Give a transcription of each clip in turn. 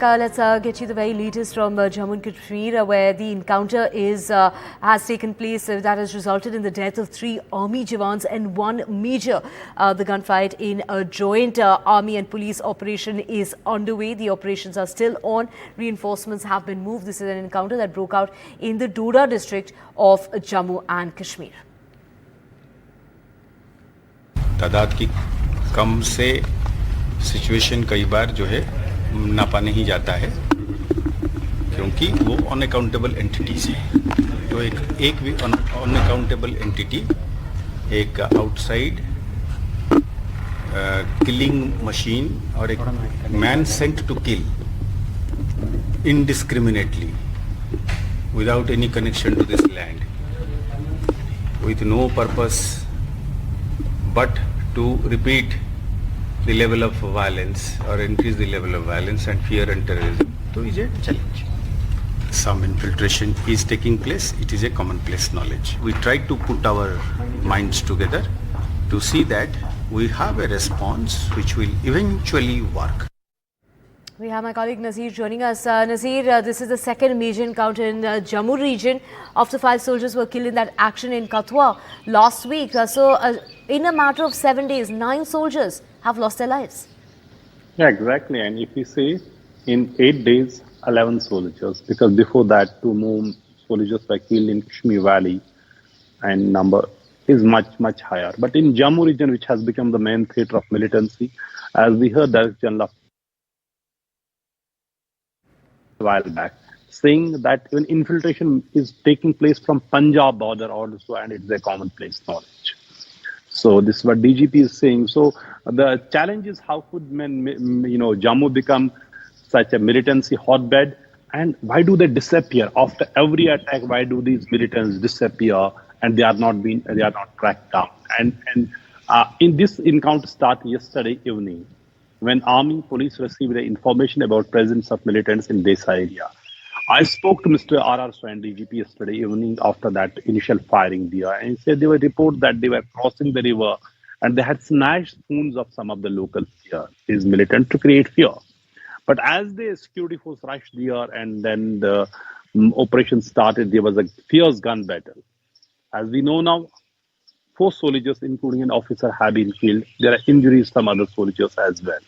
Let's get you the very latest from Jammu and Kashmir, where the encounter has taken place that has resulted in the death of 3 army jawans and 1 major. The gunfight in a joint army and police operation is underway. The operations are still on. Reinforcements have been moved. This is an encounter that broke out in the Doda district of Jammu and Kashmir. तादाद की कम से situation कई बार जो है नापा नहीं जाता है क्योंकि वो अनअकाउंटेबल एंटिटीज है। तो एक भी अनअकाउंटेबल एंटिटी एक आउटसाइड किलिंग मशीन और एक man sent to kill indiscriminately without any connection to this land with no purpose but to repeat the level of violence or increase the level of violence and fear and terrorism, so is a challenge. Some infiltration is taking place. It is a commonplace knowledge. We try to put our minds together to see that we have a response which will eventually work. We have my colleague Nazir joining us. Nazir, this is the second major encounter in Jammu region after 5 soldiers were killed in that action in Kathua last week. In a matter of 7 days, 9 soldiers have lost their lives. Yeah, exactly. And if we say in 8 days, 11 soldiers, because before that 2 more soldiers were killed in Kashmir Valley, and number is much higher. But in Jammu region, which has become the main theatre of militancy, as we heard Director General a while back, saying that when infiltration is taking place from Punjab border also, and it's a commonplace knowledge. So this is what DGP is saying. So the challenge is how could Jammu become such a militancy hotbed, and why do they disappear after every attack? Why do these militants disappear and they are not tracked down? And in this encounter started yesterday evening, when army police received information about presence of militants in this area. I spoke to Mr. R.R. Swain, DGP, yesterday evening after that initial firing there, and he said there were reports that they were crossing the river and they had snatched spoons of some of the locals here, these militants, to create fear. But as the security force rushed there and then the operation started, there was a fierce gun battle. As we know now, 4 soldiers, including an officer, have been killed. There are injuries, some other soldiers as well.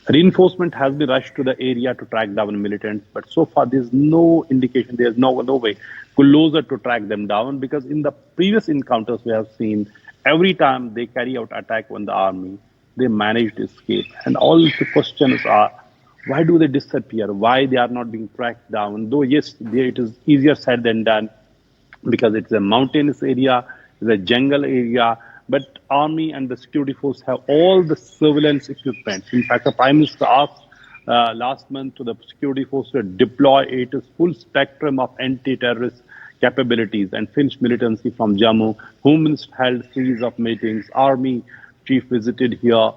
Reinforcement has been rushed to the area to track down militants, but so far there's no indication, there's no way closer to track them down, because in the previous encounters we have seen, every time they carry out attack on the army, they manage to escape. And all the questions are, why do they disappear? Why they are not being tracked down? Though yes, it is easier said than done, because it's a mountainous area, it's a jungle area, but army and the security force have all the surveillance equipment. In fact, the Prime Minister asked last month to the security force to deploy its full spectrum of anti-terrorist capabilities and finish militancy from Jammu. Home Minister held a series of meetings. Army chief visited here.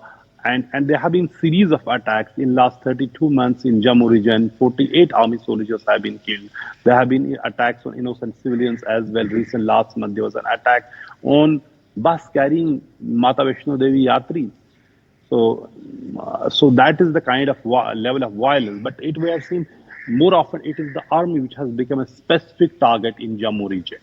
And there have been series of attacks in last 32 months in Jammu region. 48 army soldiers have been killed. There have been attacks on innocent civilians as well. Recent last month, there was an attack on bus carrying Mata Vaishno Devi Yatri. So that is the kind of level of violence. But we have seen more often it is the army which has become a specific target in Jammu region.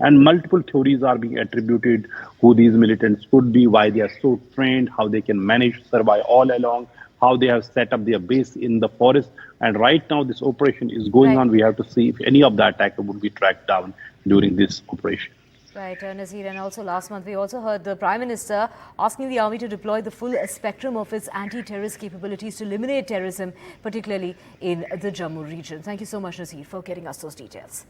And multiple theories are being attributed who these militants could be, why they are so trained, how they can manage to survive all along, how they have set up their base in the forest. And right now this operation is going on. We have to see if any of the attacker would be tracked down during this operation. Right, Nazir, and also last month we also heard the Prime Minister asking the army to deploy the full spectrum of its anti-terrorist capabilities to eliminate terrorism, particularly in the Jammu region. Thank you so much, Nazir, for getting us those details.